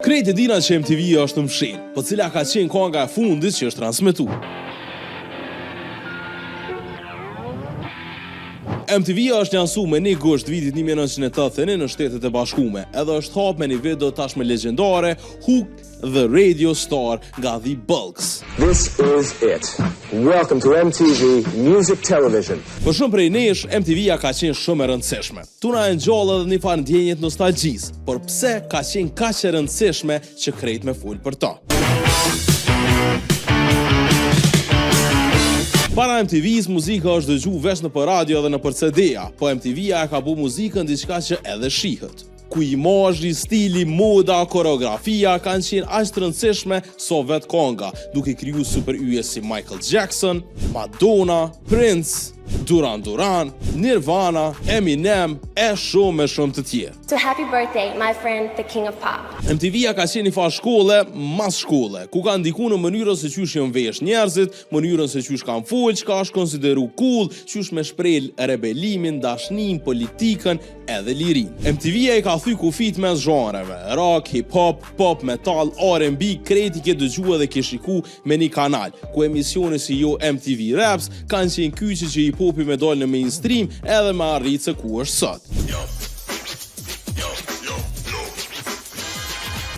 Krejt e dina që MTV është mshil, po cila ka qenë konga e fundit që është transmetuar. MTV është lansu me 1 gusht vitit 1980 në Shtetet e Bashkuara, edhe është hap me një video tashmë legjendare, Hook the Radio Star nga The Bulks. This is it. Welcome to MTV Music Television. Për shumë prej nesh, MTV-ja ka qenë shumë e rëndësishme. Tu na e ngjall edhe një farë ndjenjet nostalgjisë, por pse ka qenë kaq e rëndësishme që krejt me fol për ta. Para MTV-s muzika është dëgju veç në për radio dhe në për CD-ja, po MTV-ja ka bu muzikën diçka që edhe shihet. Ku imazhi, stili, moda, koreografia kanë qenë aq të rëndësishme so vet konga, duke kriju super yje si Michael Jackson, Madonna, Prince, Duran Duran, Nirvana, Eminem e shumë të tjerë. So happy birthday, my friend, the king of pop. MTV-ja ka qenë një farë shkolle, mas shkolle, ku ka ndiku në mënyrën se qysh janë vesh njerëzit, mënyrën se qysh kanë fol, çka është konsideru cool, qysh me shpreh rebelimin, dashnin, politikën edhe lirin. MTV-ja i ka thy kufit mes zhanreve, rock, hip-hop, pop, metal, R&B, kreti ke dëgjua dhe ke shiku me një kanal, ku emisione si jo MTV Raps kanë qenë kyçi që hip-hopi me dal në mainstream edhe me arrit se ku është sot.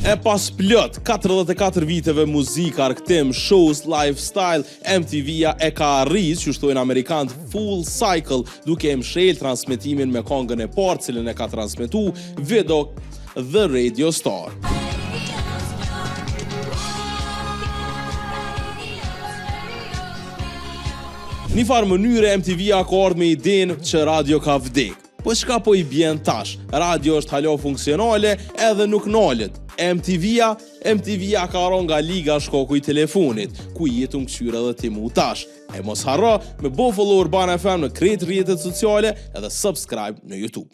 E pas plot 44 viteve muzikë, arktim, shows, lifestyle, MTV-ja e ka arrit, që shtojnë amerikanët, full cycle, duke mshel transmetimin me kongën e parë, cilën e ka transmetu video The Radio Star. Një farë mënyre MTV-ja ka ardhur me idenë që radio ka vdek. Po çka po i bjen tash? Radio është hala funksionale edhe nuk nalet. MTV-ja ka ron nga liga shkoku i telefonit, ku jetun kqyr edhe ti mu tash. E mos harro me bo follow Urban FM në krejt rrjetet sociale edhe subscribe në YouTube.